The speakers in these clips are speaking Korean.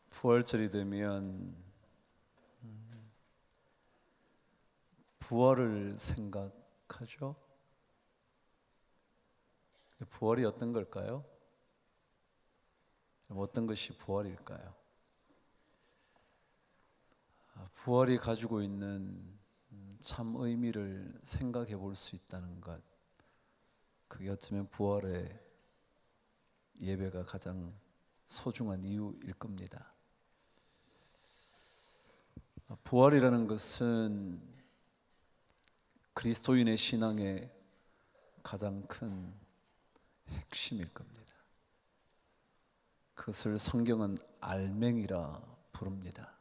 부활절이 되면 부활을 생각하죠. 부활이 어떤 걸까요? 어떤 것이 부활일까요? 부활이 가지고 있는 참 의미를 생각해 볼 수 있다는 것, 그게 어쩌면 부활의 예배가 가장 소중한 이유일 겁니다. 부활이라는 것은 그리스도인의 신앙의 가장 큰 핵심일 겁니다. 그것을 성경은 알맹이라 부릅니다.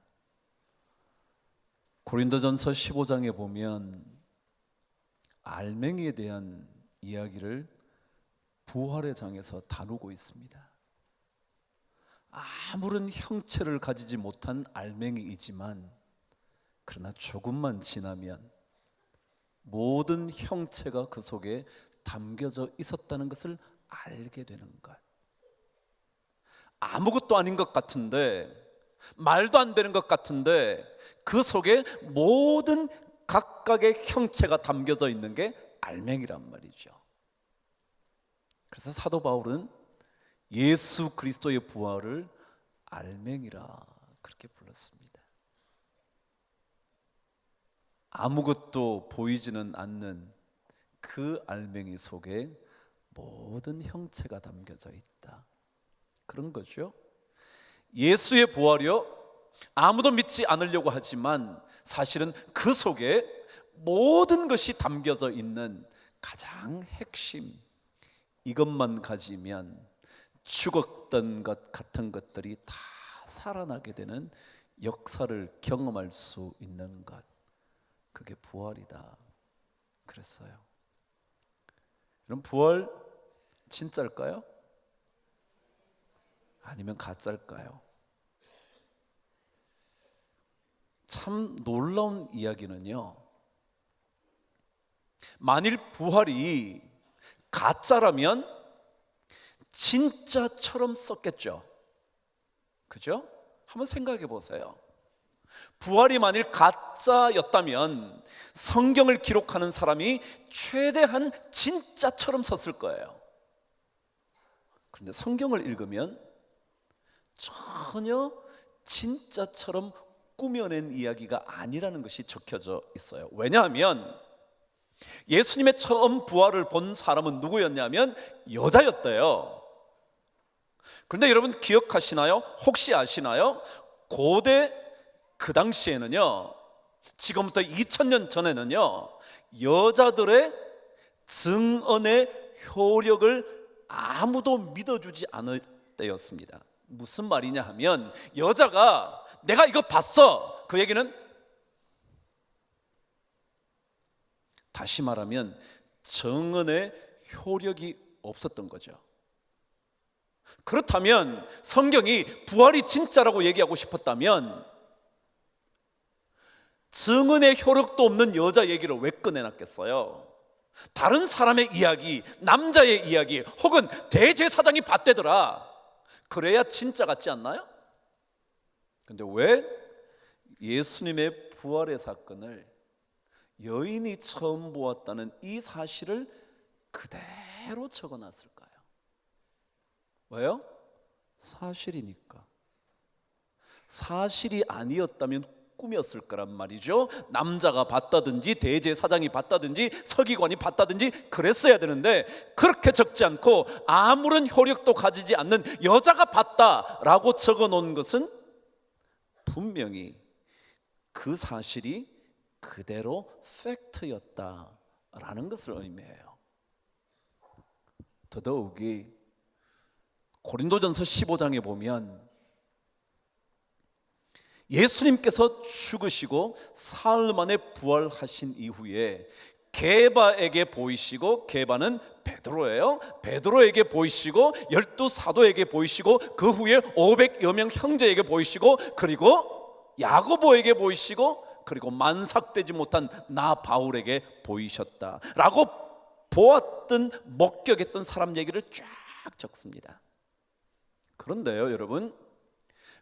고린도전서 15장에 보면 알맹이에 대한 이야기를 부활의 장에서 다루고 있습니다. 아무런 형체를 가지지 못한 알맹이이지만 그러나 조금만 지나면 모든 형체가 그 속에 담겨져 있었다는 것을 알게 되는 것. 아무것도 아닌 것 같은데, 말도 안 되는 것 같은데 그 속에 모든 각각의 형체가 담겨져 있는 게 알맹이란 말이죠. 그래서 사도 바울은 예수 그리스도의 부활을 알맹이라 그렇게 불렀습니다. 아무것도 보이지는 않는 그 알맹이 속에 모든 형체가 담겨져 있다, 그런 거죠. 예수의 부활이요, 아무도 믿지 않으려고 하지만 사실은 그 속에 모든 것이 담겨져 있는 가장 핵심, 이것만 가지면 죽었던 것 같은 것들이 다 살아나게 되는 역사를 경험할 수 있는 것, 그게 부활이다 그랬어요. 그럼 부활 진짜일까요? 아니면 가짜일까요? 참 놀라운 이야기는요, 만일 부활이 가짜라면 진짜처럼 썼겠죠. 그죠? 한번 생각해 보세요. 부활이 만일 가짜였다면 성경을 기록하는 사람이 최대한 진짜처럼 썼을 거예요. 그런데 성경을 읽으면 전혀 진짜처럼 꾸며낸 이야기가 아니라는 것이 적혀져 있어요. 왜냐하면 예수님의 처음 부활을 본 사람은 누구였냐면 여자였대요. 그런데 여러분 기억하시나요? 혹시 아시나요? 고대 그 당시에는요, 지금부터 2000년 전에는요, 여자들의 증언의 효력을 아무도 믿어주지 않을 때였습니다. 무슨 말이냐 하면, 여자가 내가 이거 봤어, 그 얘기는, 다시 말하면 증언의 효력이 없었던 거죠. 그렇다면 성경이 부활이 진짜라고 얘기하고 싶었다면 증언의 효력도 없는 여자 얘기를 왜 꺼내놨겠어요? 다른 사람의 이야기, 남자의 이야기, 혹은 대제사장이 봤대더라, 그래야 진짜 같지 않나요? 근데 왜 예수님의 부활의 사건을 여인이 처음 보았다는 이 사실을 그대로 적어놨을까요? 왜요? 사실이니까. 사실이 아니었다면 꿈이었을 거란 말이죠. 남자가 봤다든지 대제사장이 봤다든지 서기관이 봤다든지 그랬어야 되는데, 그렇게 적지 않고 아무런 효력도 가지지 않는 여자가 봤다라고 적어놓은 것은 분명히 그 사실이 그대로 팩트였다라는 것을 의미해요. 더더욱이 고린도전서 15장에 보면 예수님께서 죽으시고 사흘 만에 부활하신 이후에 게바에게 보이시고, 게바는 베드로예요. 베드로에게 보이시고, 12사도에게 보이시고, 그 후에 500여 명 형제에게 보이시고, 그리고 야고보에게 보이시고, 그리고 만삭되지 못한 나 바울에게 보이셨다라고 보았던 목격했던 사람 얘기를 쫙 적습니다. 그런데요 여러분,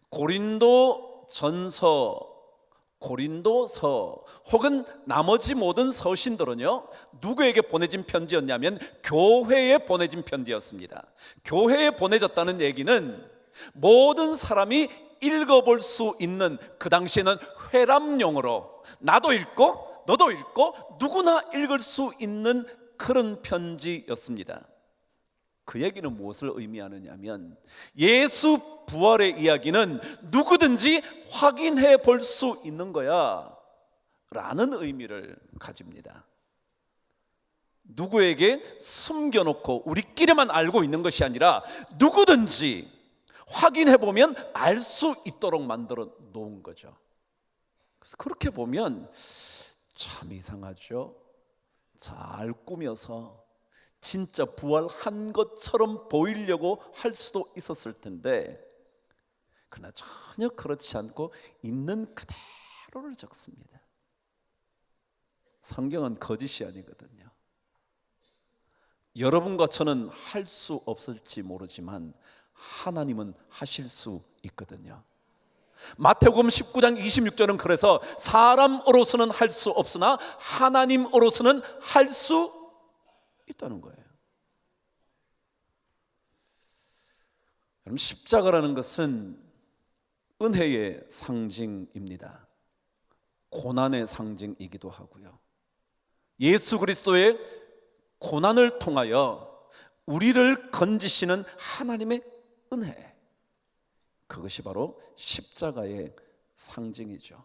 고린도전서, 고린도서 혹은 나머지 모든 서신들은요 누구에게 보내진 편지였냐면 교회에 보내진 편지였습니다. 교회에 보내졌다는 얘기는 모든 사람이 읽어볼 수 있는, 그 당시에는 회람용으로 나도 읽고 너도 읽고 누구나 읽을 수 있는 그런 편지였습니다. 그 얘기는 무엇을 의미하느냐면 예수 부활의 이야기는 누구든지 확인해 볼 수 있는 거야 라는 의미를 가집니다. 누구에게 숨겨놓고 우리끼리만 알고 있는 것이 아니라 누구든지 확인해 보면 알 수 있도록 만들어 놓은 거죠. 그래서 그렇게 보면 참 이상하죠. 잘 꾸며서 진짜 부활한 것처럼 보이려고 할 수도 있었을 텐데, 그러나 전혀 그렇지 않고 있는 그대로를 적습니다. 성경은 거짓이 아니거든요. 여러분과 저는 할 수 없을지 모르지만 하나님은 하실 수 있거든요. 마태복음 19장 26절은 그래서 사람으로서는 할 수 없으나 하나님으로서는 할 수 있다는 거예요. 여러분, 십자가라는 것은 은혜의 상징입니다. 고난의 상징이기도 하고요. 예수 그리스도의 고난을 통하여 우리를 건지시는 하나님의 은혜, 그것이 바로 십자가의 상징이죠.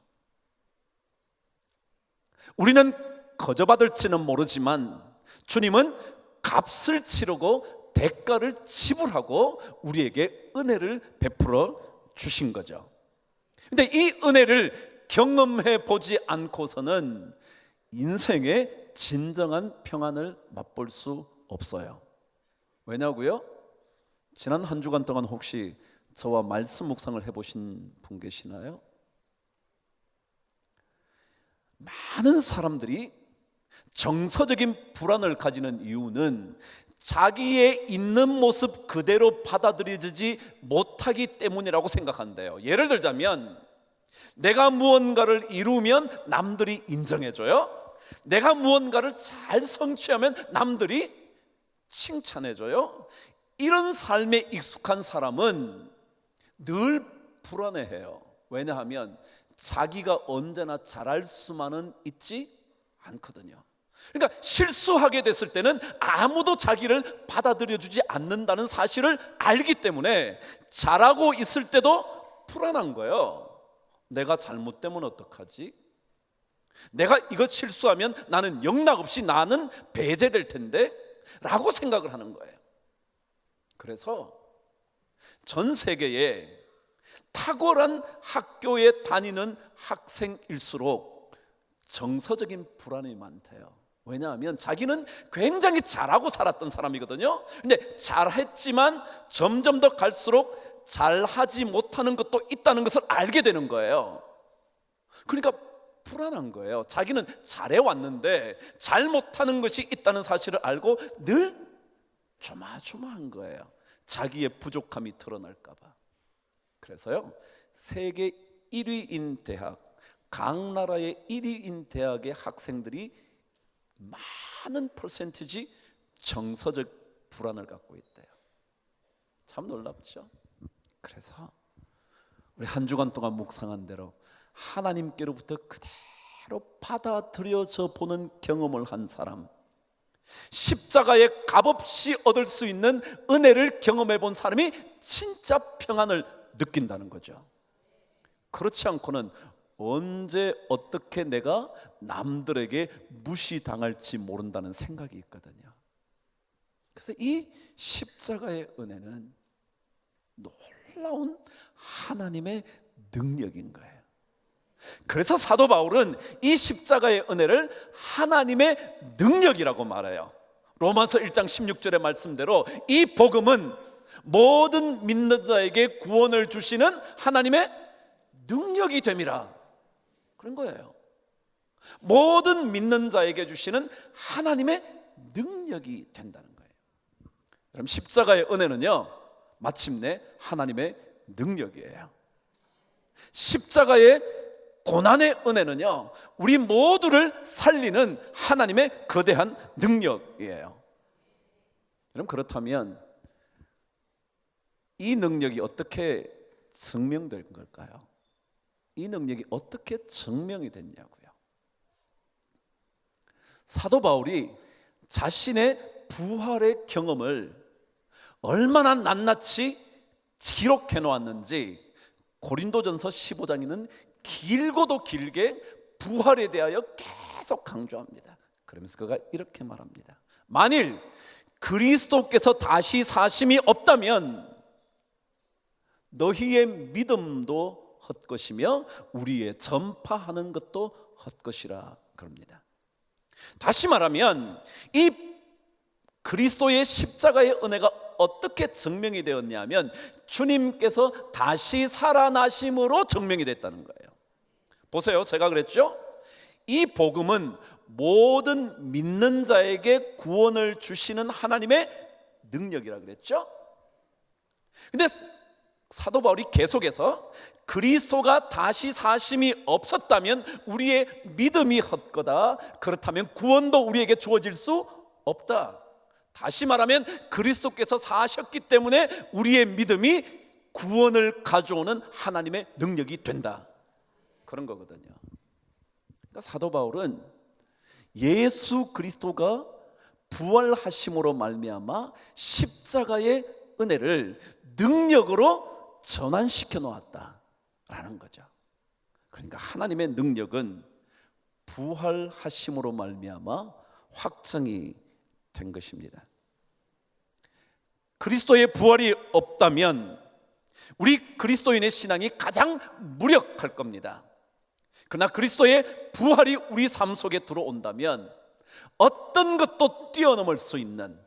우리는 거저 받을지는 모르지만 주님은 값을 치르고 대가를 지불하고 우리에게 은혜를 베풀어 주신 거죠. 근데 이 은혜를 경험해 보지 않고서는 인생의 진정한 평안을 맛볼 수 없어요. 왜냐고요? 지난 한 주간 동안 혹시 저와 말씀 묵상을 해보신 분 계시나요? 많은 사람들이 정서적인 불안을 가지는 이유는 자기의 있는 모습 그대로 받아들여지지 못하기 때문이라고 생각한대요. 예를 들자면 내가 무언가를 이루면 남들이 인정해줘요. 내가 무언가를 잘 성취하면 남들이 칭찬해줘요. 이런 삶에 익숙한 사람은 늘 불안해해요. 왜냐하면 자기가 언제나 잘할 수만은 있지 않거든요. 그러니까 실수하게 됐을 때는 아무도 자기를 받아들여주지 않는다는 사실을 알기 때문에 잘하고 있을 때도 불안한 거예요. 내가 잘못되면 어떡하지? 내가 이거 실수하면 나는 영락없이 나는 배제될 텐데 라고 생각을 하는 거예요. 그래서 전 세계에 탁월한 학교에 다니는 학생일수록 정서적인 불안이 많대요. 왜냐하면 자기는 굉장히 잘하고 살았던 사람이거든요. 근데 잘했지만 점점 더 갈수록 잘하지 못하는 것도 있다는 것을 알게 되는 거예요. 그러니까 불안한 거예요. 자기는 잘해왔는데 잘못하는 것이 있다는 사실을 알고 늘 조마조마한 거예요. 자기의 부족함이 드러날까 봐. 그래서요, 세계 1위인 대학, 각 나라의 1위인 대학의 학생들이 많은 퍼센티지 정서적 불안을 갖고 있대요. 참 놀랍죠? 그래서 우리 한 주간 동안 묵상한 대로 하나님께로부터 그대로 받아들여져 보는 경험을 한 사람, 십자가의 값없이 얻을 수 있는 은혜를 경험해 본 사람이 진짜 평안을 느낀다는 거죠. 그렇지 않고는 언제 어떻게 내가 남들에게 무시당할지 모른다는 생각이 있거든요. 그래서 이 십자가의 은혜는 놀라운 하나님의 능력인 거예요. 그래서 사도 바울은 이 십자가의 은혜를 하나님의 능력이라고 말해요. 로마서 1장 16절의 말씀대로 이 복음은 모든 믿는 자에게 구원을 주시는 하나님의 능력이 됨이라, 그런 거예요. 모든 믿는 자에게 주시는 하나님의 능력이 된다는 거예요. 그럼 십자가의 은혜는요, 마침내 하나님의 능력이에요. 십자가의 고난의 은혜는요, 우리 모두를 살리는 하나님의 거대한 능력이에요. 그럼 그렇다면 이 능력이 어떻게 증명된 걸까요? 이 능력이 어떻게 증명이 됐냐고요. 사도 바울이 자신의 부활의 경험을 얼마나 낱낱이 기록해 놓았는지 고린도전서 15장에는 길고도 길게 부활에 대하여 계속 강조합니다. 그러면서 그가 이렇게 말합니다. 만일 그리스도께서 다시 사심이 없다면 너희의 믿음도 헛것이며 우리의 전파하는 것도 헛것이라 그럽니다. 다시 말하면 이 그리스도의 십자가의 은혜가 어떻게 증명이 되었냐면 주님께서 다시 살아나심으로 증명이 됐다는 거예요. 보세요, 제가 그랬죠? 이 복음은 모든 믿는 자에게 구원을 주시는 하나님의 능력이라 그랬죠? 근데 사도 바울이 계속해서 그리스도가 다시 사심이 없었다면 우리의 믿음이 헛거다. 그렇다면 구원도 우리에게 주어질 수 없다. 다시 말하면 그리스도께서 사셨기 때문에 우리의 믿음이 구원을 가져오는 하나님의 능력이 된다. 그런 거거든요. 그러니까 사도 바울은 예수 그리스도가 부활하심으로 말미암아 십자가의 은혜를 능력으로 전환시켜 놓았다라는 거죠. 그러니까 하나님의 능력은 부활하심으로 말미암아 확정이 된 것입니다. 그리스도의 부활이 없다면 우리 그리스도인의 신앙이 가장 무력할 겁니다. 그러나 그리스도의 부활이 우리 삶 속에 들어온다면 어떤 것도 뛰어넘을 수 있는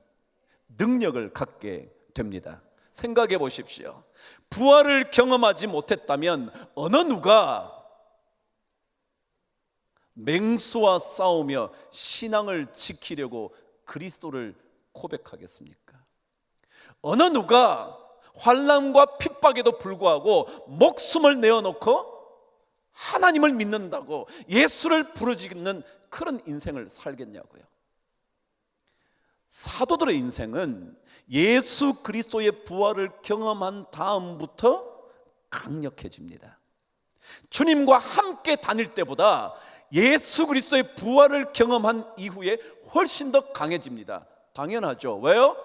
능력을 갖게 됩니다. 생각해 보십시오. 부활을 경험하지 못했다면 어느 누가 맹수와 싸우며 신앙을 지키려고 그리스도를 고백하겠습니까? 어느 누가 환난과 핍박에도 불구하고 목숨을 내어놓고 하나님을 믿는다고 예수를 부르짖는 그런 인생을 살겠냐고요. 사도들의 인생은 예수 그리스도의 부활을 경험한 다음부터 강력해집니다. 주님과 함께 다닐 때보다 예수 그리스도의 부활을 경험한 이후에 훨씬 더 강해집니다. 당연하죠. 왜요?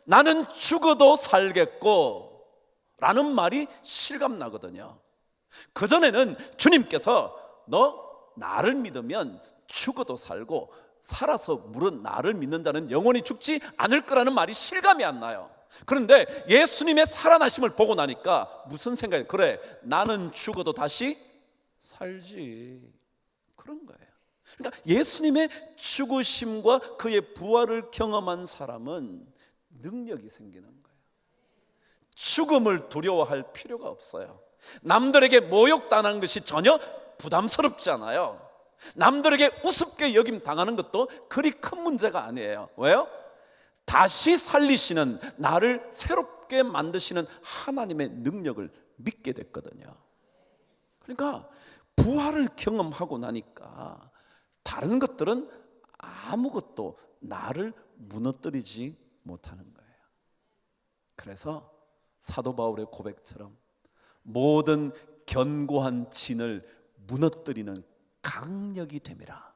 나는 죽어도 살겠고 라는 말이 실감나거든요. 그전에는 주님께서 너 나를 믿으면 죽어도 살고 살아서 물은 나를 믿는 자는 영원히 죽지 않을 거라는 말이 실감이 안 나요. 그런데 예수님의 살아나심을 보고 나니까 무슨 생각이, 그래 나는 죽어도 다시 살지, 그런 거예요. 그러니까 예수님의 죽으심과 그의 부활을 경험한 사람은 능력이 생기는 거예요. 죽음을 두려워할 필요가 없어요. 남들에게 모욕당하는 것이 전혀 부담스럽지 않아요. 남들에게 우습게 여김 당하는 것도 그리 큰 문제가 아니에요. 왜요? 다시 살리시는, 나를 새롭게 만드시는 하나님의 능력을 믿게 됐거든요. 그러니까 부활을 경험하고 나니까 다른 것들은 아무것도 나를 무너뜨리지 못하는 거예요. 그래서 사도 바울의 고백처럼 모든 견고한 진을 무너뜨리는 강력이 됨이라,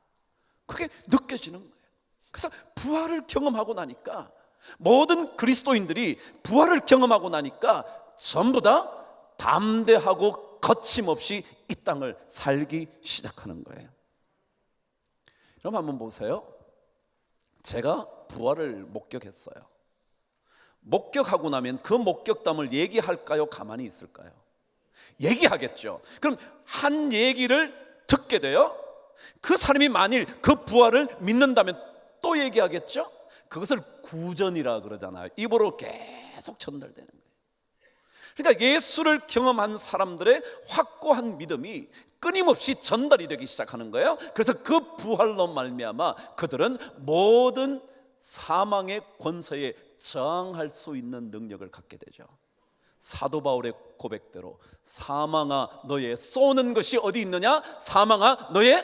그게 느껴지는 거예요. 그래서 부활을 경험하고 나니까, 모든 그리스도인들이 부활을 경험하고 나니까 전부 다 담대하고 거침없이 이 땅을 살기 시작하는 거예요. 여러분 한번 보세요. 제가 부활을 목격했어요. 목격하고 나면 그 목격담을 얘기할까요? 가만히 있을까요? 얘기하겠죠. 그럼 한 얘기를 듣게 돼요. 그 사람이 만일 그 부활을 믿는다면 또 얘기하겠죠. 그것을 구전이라 그러잖아요. 입으로 계속 전달되는 거예요. 그러니까 예수를 경험한 사람들의 확고한 믿음이 끊임없이 전달이 되기 시작하는 거예요. 그래서 그 부활로 말미암아 그들은 모든 사망의 권세에 저항할 수 있는 능력을 갖게 되죠. 사도 바울의 고백대로 사망아 너의 쏘는 것이 어디 있느냐? 사망아 너의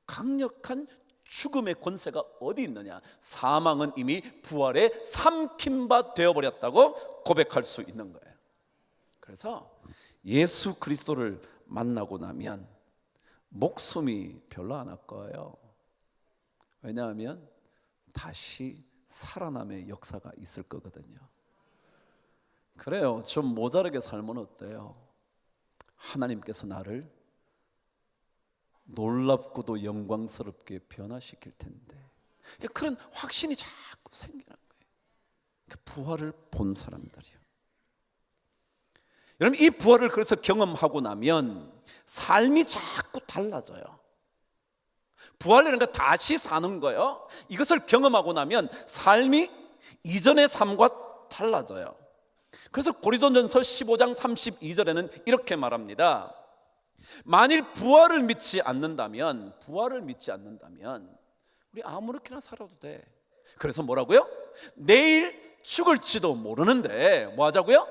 강력한 죽음의 권세가 어디 있느냐? 사망은 이미 부활에 삼킨 바 되어버렸다고 고백할 수 있는 거예요. 그래서 예수 그리스도를 만나고 나면 목숨이 별로 안 아까워요. 왜냐하면 다시 살아남의 역사가 있을 거거든요. 그래요. 좀 모자르게 살면 어때요? 하나님께서 나를 놀랍고도 영광스럽게 변화시킬 텐데, 그런 확신이 자꾸 생기는 거예요. 그 부활을 본 사람들이요. 여러분, 이 부활을 그래서 경험하고 나면 삶이 자꾸 달라져요. 부활이라는 건 다시 사는 거예요. 이것을 경험하고 나면 삶이 이전의 삶과 달라져요. 그래서 고린도전서 15장 32절에는 이렇게 말합니다. 만일 부활을 믿지 않는다면 우리 아무렇게나 살아도 돼. 그래서 뭐라고요? 내일 죽을지도 모르는데 뭐 하자고요?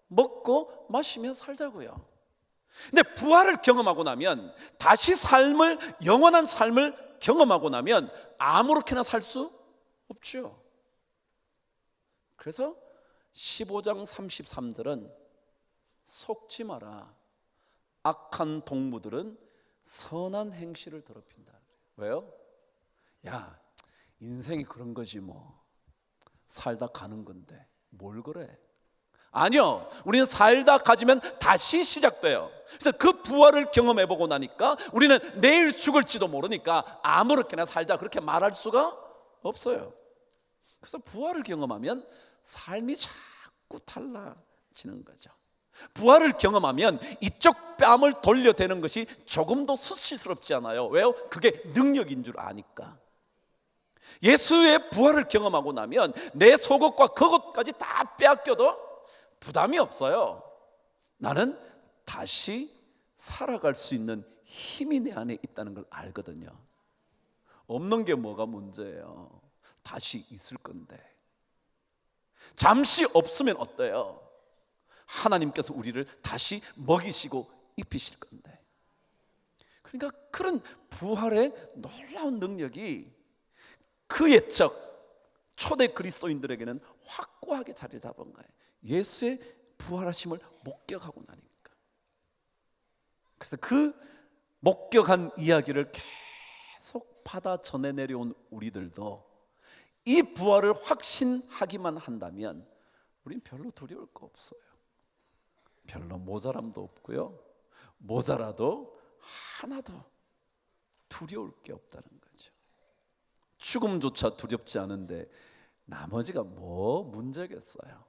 먹고 마시며 살자고요. 근데 부활을 경험하고 나면, 다시 삶을, 영원한 삶을 경험하고 나면 아무렇게나 살 수 없죠. 그래서 15장 33절은 속지 마라. 악한 동무들은 선한 행실을 더럽힌다. 왜요? 야, 인생이 그런 거지 뭐. 살다 가는 건데 뭘 그래? 아니요, 우리는 살다 가지면 다시 시작돼요. 그래서 그 부활을 경험해보고 나니까 우리는 내일 죽을지도 모르니까 아무렇게나 살자 그렇게 말할 수가 없어요. 그래서 부활을 경험하면 삶이 자꾸 달라지는 거죠. 부활을 경험하면 이쪽 뺨을 돌려대는 것이 조금도 수치스럽지 않아요. 왜요? 그게 능력인 줄 아니까. 예수의 부활을 경험하고 나면 내 속옷과 겉옷까지 다 빼앗겨도 부담이 없어요. 나는 다시 살아갈 수 있는 힘이 내 안에 있다는 걸 알거든요. 없는 게 뭐가 문제예요? 다시 있을 건데. 잠시 없으면 어때요? 하나님께서 우리를 다시 먹이시고 입히실 건데. 그러니까 그런 부활의 놀라운 능력이 그 옛적 초대 그리스도인들에게는 확고하게 자리 잡은 거예요. 예수의 부활하심을 목격하고 나니까. 그래서 그 목격한 이야기를 계속 받아 전해 내려온 우리들도 이 부활을 확신하기만 한다면 우린 별로 두려울 거 없어요. 별로 모자람도 없고요, 모자라도 하나도 두려울 게 없다는 거죠. 죽음조차 두렵지 않은데 나머지가 뭐 문제겠어요?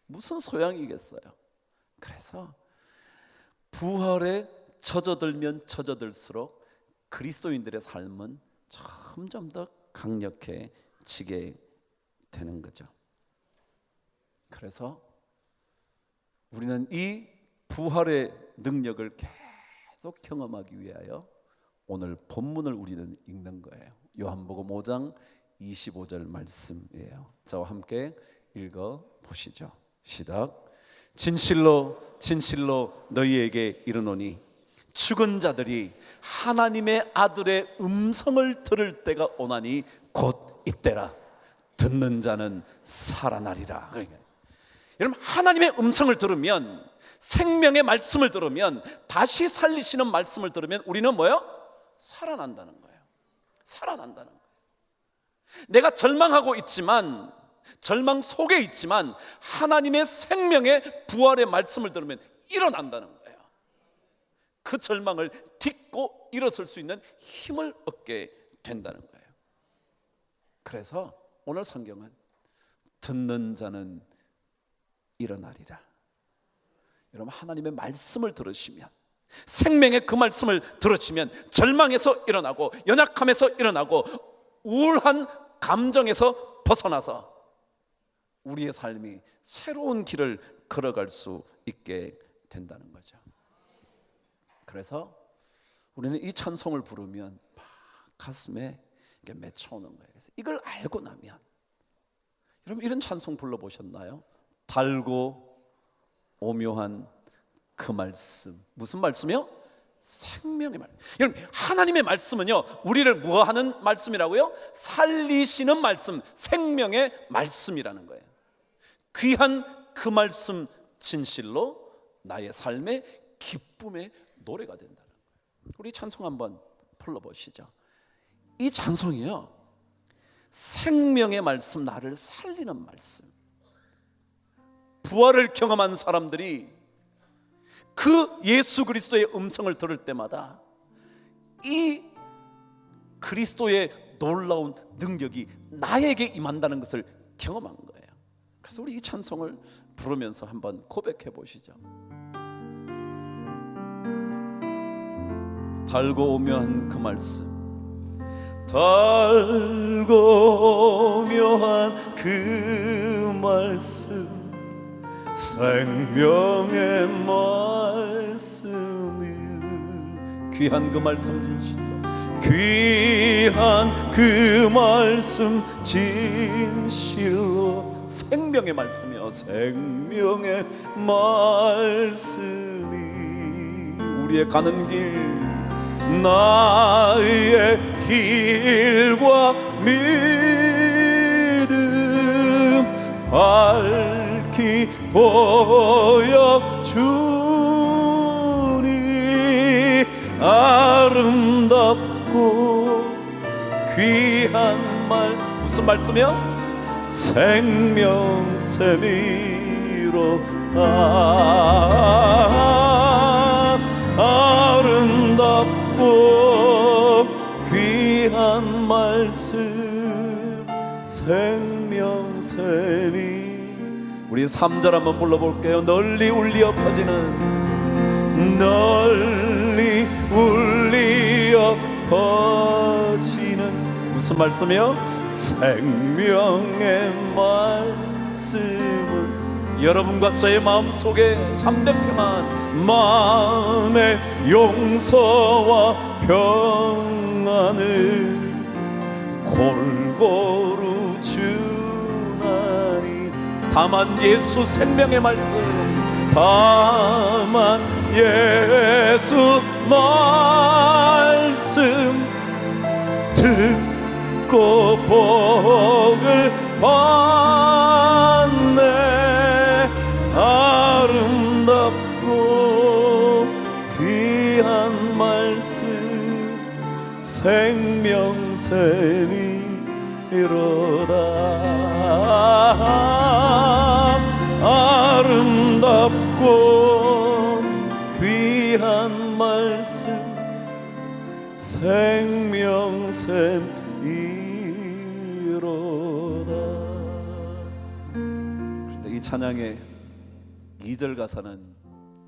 무슨 소양이겠어요? 그래서 부활에 젖어들면 젖어들수록 그리스도인들의 삶은 점점 더 강력해지게 되는 거죠. 그래서 우리는 이 부활의 능력을 계속 경험하기 위하여 오늘 본문을 우리는 읽는 거예요. 요한복음 5장 25절 말씀이에요. 저와 함께 읽어 보시죠. 시작. 진실로 진실로 너희에게 이르노니 죽은 자들이 하나님의 아들의 음성을 들을 때가 오나니 곧 이때라. 듣는 자는 살아나리라. 그러니까 여러분, 하나님의 음성을 들으면, 생명의 말씀을 들으면, 다시 살리시는 말씀을 들으면 우리는 뭐예요? 살아난다는 거예요. 살아난다는 거예요. 내가 절망하고 있지만, 절망 속에 있지만 하나님의 생명의 부활의 말씀을 들으면 일어난다는 거예요. 그 절망을 딛고 일어설 수 있는 힘을 얻게 된다는 거예요. 그래서 오늘 성경은 듣는 자는 일어나리라. 여러분, 하나님의 말씀을 들으시면, 생명의 그 말씀을 들으시면 절망에서 일어나고, 연약함에서 일어나고, 우울한 감정에서 벗어나서 우리의 삶이 새로운 길을 걸어갈 수 있게 된다는 거죠. 그래서 우리는 이 찬송을 부르면 막 가슴에 이게 맺혀오는 거예요. 그래서 이걸 알고 나면, 여러분 이런 찬송 불러보셨나요? 달고 오묘한 그 말씀. 무슨 말씀이요? 생명의 말씀. 여러분 하나님의 말씀은요, 우리를 뭐하는 말씀이라고요? 살리시는 말씀, 생명의 말씀이라는 거예요. 귀한 그 말씀 진실로 나의 삶의 기쁨의 노래가 된다는 거예요. 우리 찬송 한번 불러보시죠. 이 찬송이요, 생명의 말씀, 나를 살리는 말씀. 부활을 경험한 사람들이 그 예수 그리스도의 음성을 들을 때마다 이 그리스도의 놀라운 능력이 나에게 임한다는 것을 경험한 거예요. 그래서 우리 이 찬송을 부르면서 한번 고백해 보시죠. 달고 오묘한 그 말씀, 달고 오묘한 그 말씀, 생명의 말씀이, 귀한 그 말씀 진실로, 귀한 그 말씀 진실로, 생명의 말씀이요, 생명의 말씀이 우리의 가는 길, 나의 길과 믿음 밝히 보여주니, 아름답고 귀한 말, 무슨 말씀이요? 생명샘이로다. 아름답고 귀한 말씀, 생명샘이. 우리 3절 한번 불러볼게요. 널리 울리어 퍼지는, 널리 울리어 퍼지는, 무슨 말씀이요? 생명의 말씀은 여러분과 저의 마음속에 참된 평안, 마음의 용서와 평안을 골고루 주나니. 다만 예수 생명의 말씀, 다만 예수 말씀 듣고 복을 받네. 아름답고 귀한 말씀, 생명샘이로다. 아름답고 귀한 말씀, 생명샘이로다. 그런데 이 찬양의 2절 가사는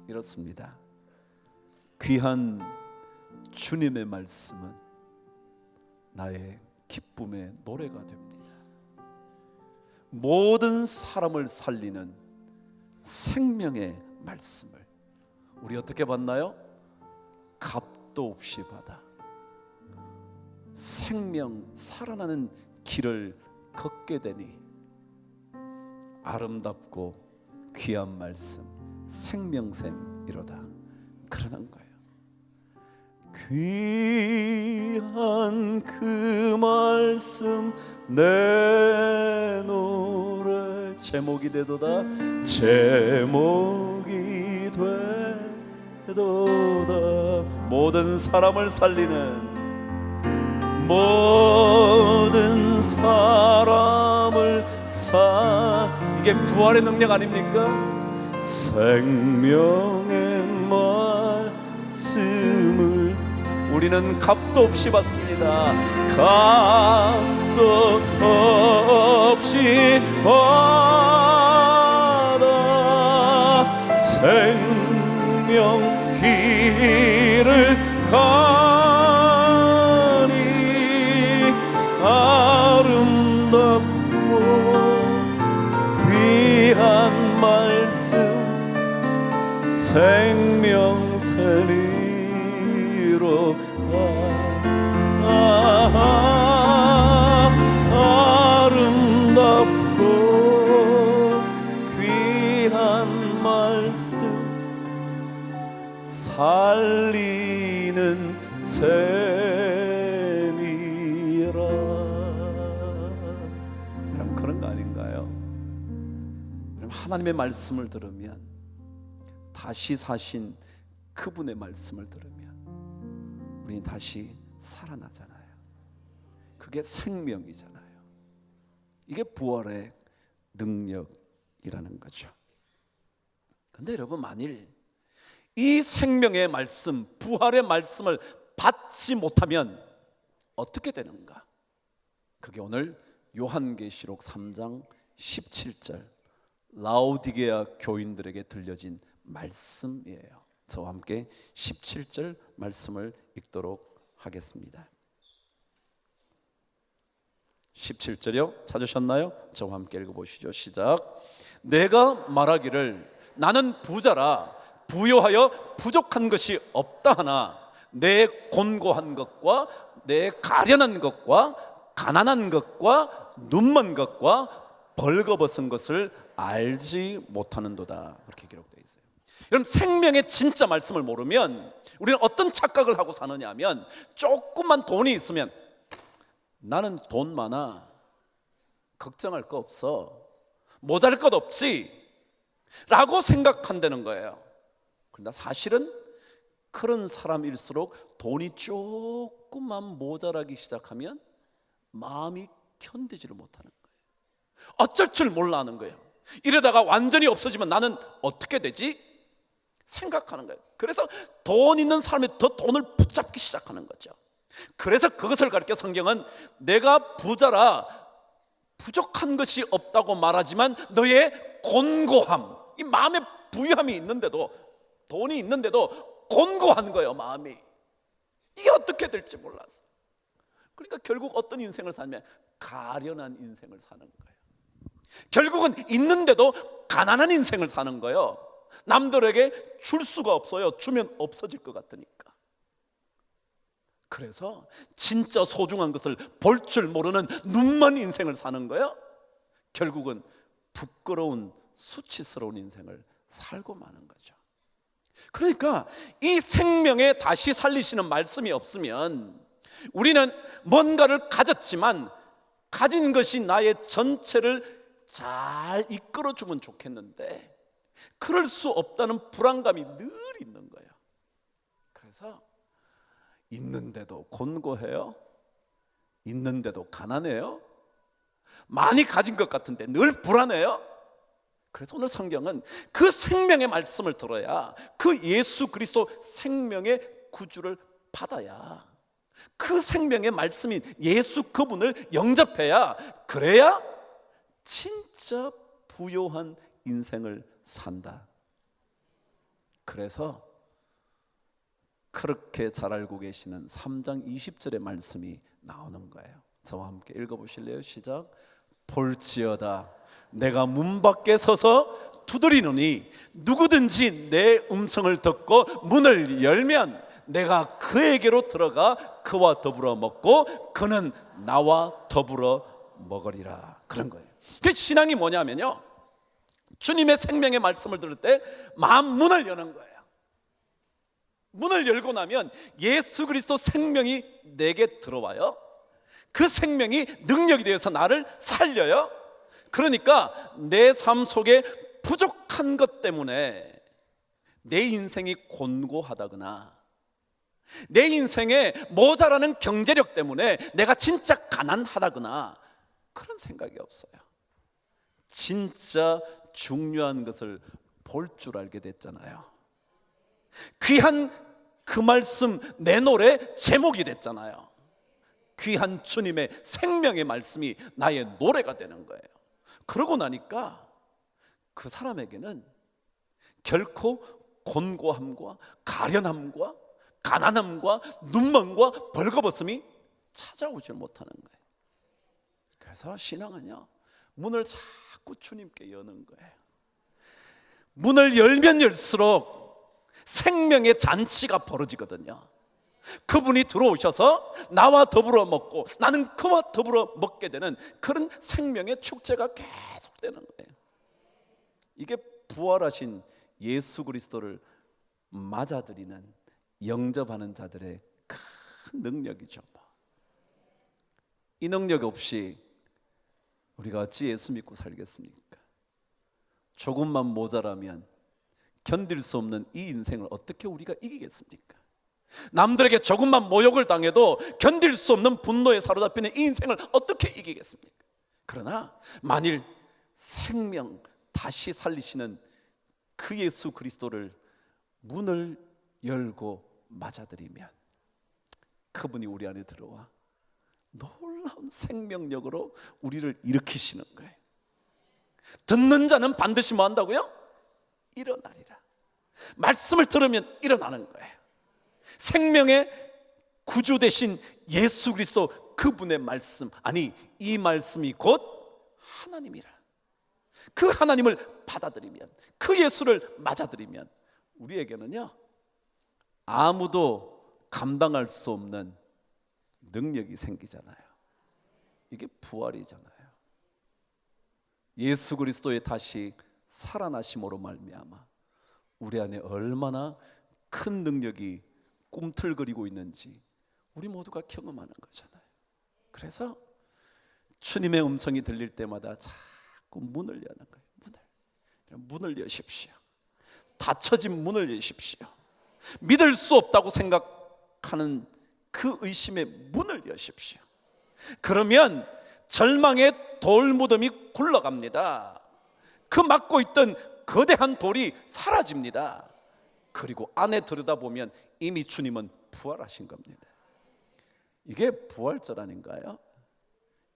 이렇습니다. 귀한 주님의 말씀은 나의 기쁨의 노래가 됩니다. 모든 사람을 살리는 생명의 말씀을 우리 어떻게 받나요? 값도 없이 받아 생명, 살아나는 길을 걷게 되니 아름답고 귀한 말씀, 생명샘이로다. 그러는 거예요. 귀한 그 말씀 내 노래, 제목이 되도다, 제목이 되도다. 모든 사람을 살리는, 모든 사람을 이게 부활의 능력 아닙니까? 생명의 말씀을 우리는 값도 없이 받습니다. 값도 없이 받아 생명 길을 가니 아름답고 귀한 말씀, 생명새리로 아름답고 귀한 말씀 살리는 셈이라. 그럼 그런 거 아닌가요? 그럼 하나님의 말씀을 들으면, 다시 사신 그분의 말씀을 들으면 우리는 다시 살아나잖아요. 그게 생명이잖아요. 이게 부활의 능력이라는 거죠. 근데 여러분, 만일 이 생명의 말씀, 부활의 말씀을 받지 못하면 어떻게 되는가? 그게 오늘 요한계시록 3장 17절 라오디게아 교인들에게 들려진 말씀이에요. 저와 함께 17절 말씀을 읽도록 하겠습니다. 17절이요? 찾으셨나요? 저와 함께 읽어보시죠. 시작. 내가 말하기를 나는 부자라 부요하여 부족한 것이 없다 하나 내 곤고한 것과 내 가련한 것과 가난한 것과 눈먼 것과 벌거벗은 것을 알지 못하는도다. 그렇게 기록되어 있어요. 여러분, 생명의 진짜 말씀을 모르면 우리는 어떤 착각을 하고 사느냐 하면, 조금만 돈이 있으면 나는 돈 많아, 걱정할 거 없어, 모자랄 것 없지 라고 생각한다는 거예요. 그러나 사실은 그런 사람일수록 돈이 조금만 모자라기 시작하면 마음이 견디지를 못하는 거예요. 어쩔 줄 몰라 하는 거예요. 이러다가 완전히 없어지면 나는 어떻게 되지? 생각하는 거예요. 그래서 돈 있는 사람이 더 돈을 붙잡기 시작하는 거죠. 그래서 그것을 가르쳐 성경은 내가 부자라 부족한 것이 없다고 말하지만 너의 곤고함, 이 마음의 부유함이 있는데도, 돈이 있는데도 곤고한 거예요, 마음이. 이게 어떻게 될지 몰라서. 그러니까 결국 어떤 인생을 사냐면 가련한 인생을 사는 거예요. 결국은 있는데도 가난한 인생을 사는 거예요. 남들에게 줄 수가 없어요. 주면 없어질 것 같으니까. 그래서 진짜 소중한 것을 볼 줄 모르는 눈먼 인생을 사는 거예요. 결국은 부끄러운 수치스러운 인생을 살고 마는 거죠. 그러니까 이 생명에 다시 살리시는 말씀이 없으면 우리는 뭔가를 가졌지만 가진 것이 나의 전체를 잘 이끌어주면 좋겠는데 그럴 수 없다는 불안감이 늘 있는 거예요. 그래서 있는데도 곤고해요, 있는데도 가난해요, 많이 가진 것 같은데 늘 불안해요. 그래서 오늘 성경은 그 생명의 말씀을 들어야, 그 예수 그리스도 생명의 구주를 받아야, 그 생명의 말씀인 예수 그분을 영접해야, 그래야 진짜 부요한 인생을 산다. 그래서 그렇게 잘 알고 계시는 3장 20절의 말씀이 나오는 거예요. 저와 함께 읽어보실래요? 시작. 볼지어다 내가 문 밖에 서서 두드리노니 누구든지 내 음성을 듣고 문을 열면 내가 그에게로 들어가 그와 더불어 먹고 그는 나와 더불어 먹으리라. 그런 거예요. 그 신앙이 뭐냐면요, 주님의 생명의 말씀을 들을 때 마음 문을 여는 거예요. 문을 열고 나면 예수 그리스도 생명이 내게 들어와요. 그 생명이 능력이 되어서 나를 살려요. 그러니까 내 삶 속에 부족한 것 때문에 내 인생이 곤고하다거나 내 인생에 모자라는 경제력 때문에 내가 진짜 가난하다거나 그런 생각이 없어요. 진짜 중요한 것을 볼 줄 알게 됐잖아요. 귀한 그 말씀, 내 노래 제목이 됐잖아요. 귀한 주님의 생명의 말씀이 나의 노래가 되는 거예요. 그러고 나니까 그 사람에게는 결코 곤고함과 가련함과 가난함과 눈먼과 벌거벗음이 찾아오질 못하는 거예요. 그래서 신앙은요, 문을 자꾸 주님께 여는 거예요. 문을 열면 열수록 생명의 잔치가 벌어지거든요. 그분이 들어오셔서 나와 더불어 먹고 나는 그와 더불어 먹게 되는 그런 생명의 축제가 계속되는 거예요. 이게 부활하신 예수 그리스도를 맞아들이는, 영접하는 자들의 큰 능력이죠. 이 능력 없이 우리가 어찌 예수 믿고 살겠습니까? 조금만 모자라면 견딜 수 없는 이 인생을 어떻게 우리가 이기겠습니까? 남들에게 조금만 모욕을 당해도 견딜 수 없는 분노에 사로잡히는 이 인생을 어떻게 이기겠습니까? 그러나 만일 생명 다시 살리시는 그 예수 그리스도를 문을 열고 맞아들이면 그분이 우리 안에 들어와 놀라운 생명력으로 우리를 일으키시는 거예요. 듣는 자는 반드시 뭐 한다고요? 일어나리라. 말씀을 들으면 일어나는 거예요. 생명의 구주 되신 예수 그리스도 그분의 말씀, 아니 이 말씀이 곧 하나님이라. 그 하나님을 받아들이면, 그 예수를 맞아들이면 우리에게는요 아무도 감당할 수 없는 능력이 생기잖아요. 이게 부활이잖아요. 예수 그리스도의 다시 살아나심으로 말미암아 우리 안에 얼마나 큰 능력이 꿈틀거리고 있는지 우리 모두가 경험하는 거잖아요. 그래서 주님의 음성이 들릴 때마다 자꾸 문을 여는 거예요. 문을 여십시오. 닫혀진 문을 여십시오. 믿을 수 없다고 생각하는 그 의심의 문을 여십시오. 그러면 절망의 돌무덤이 굴러갑니다. 그 막고 있던 거대한 돌이 사라집니다. 그리고 안에 들여다보면 이미 주님은 부활하신 겁니다. 이게 부활절 아닌가요?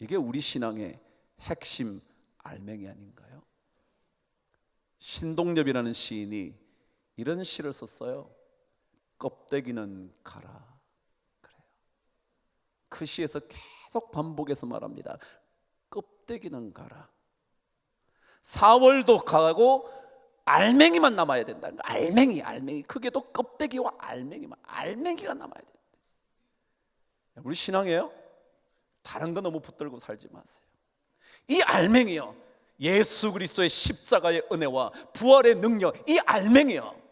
이게 우리 신앙의 핵심 알맹이 아닌가요? 신동엽이라는 시인이 이런 시를 썼어요. 껍데기는 가라. 그래요. 그 시에서 계속 반복해서 말합니다. 껍데기는 가라. 4월도 가고 알맹이만 남아야 된다는 거예요. 알맹이. 그게도 껍데기와 알맹이가 남아야 된다. 우리 신앙이에요. 다른 거 너무 붙들고 살지 마세요. 이 알맹이요, 예수 그리스도의 십자가의 은혜와 부활의 능력, 이 알맹이요,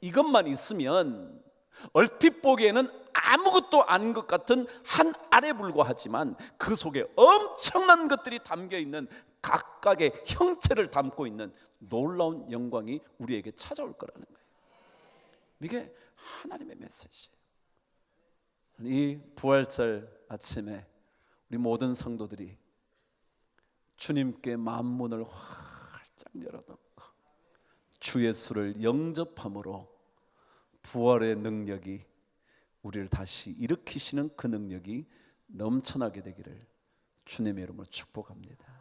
이것만 있으면 얼핏 보기에는 아무것도 아닌 것 같은 한 알에 불과하지만 그 속에 엄청난 것들이 담겨있는, 각각의 형체를 담고 있는 놀라운 영광이 우리에게 찾아올 거라는 거예요. 이게 하나님의 메시지예요. 이 부활절 아침에 우리 모든 성도들이 주님께 만문을 활짝 열어놓고 주 예수를 영접함으로 부활의 능력이, 우리를 다시 일으키시는 그 능력이 넘쳐나게 되기를 주님의 이름으로 축복합니다.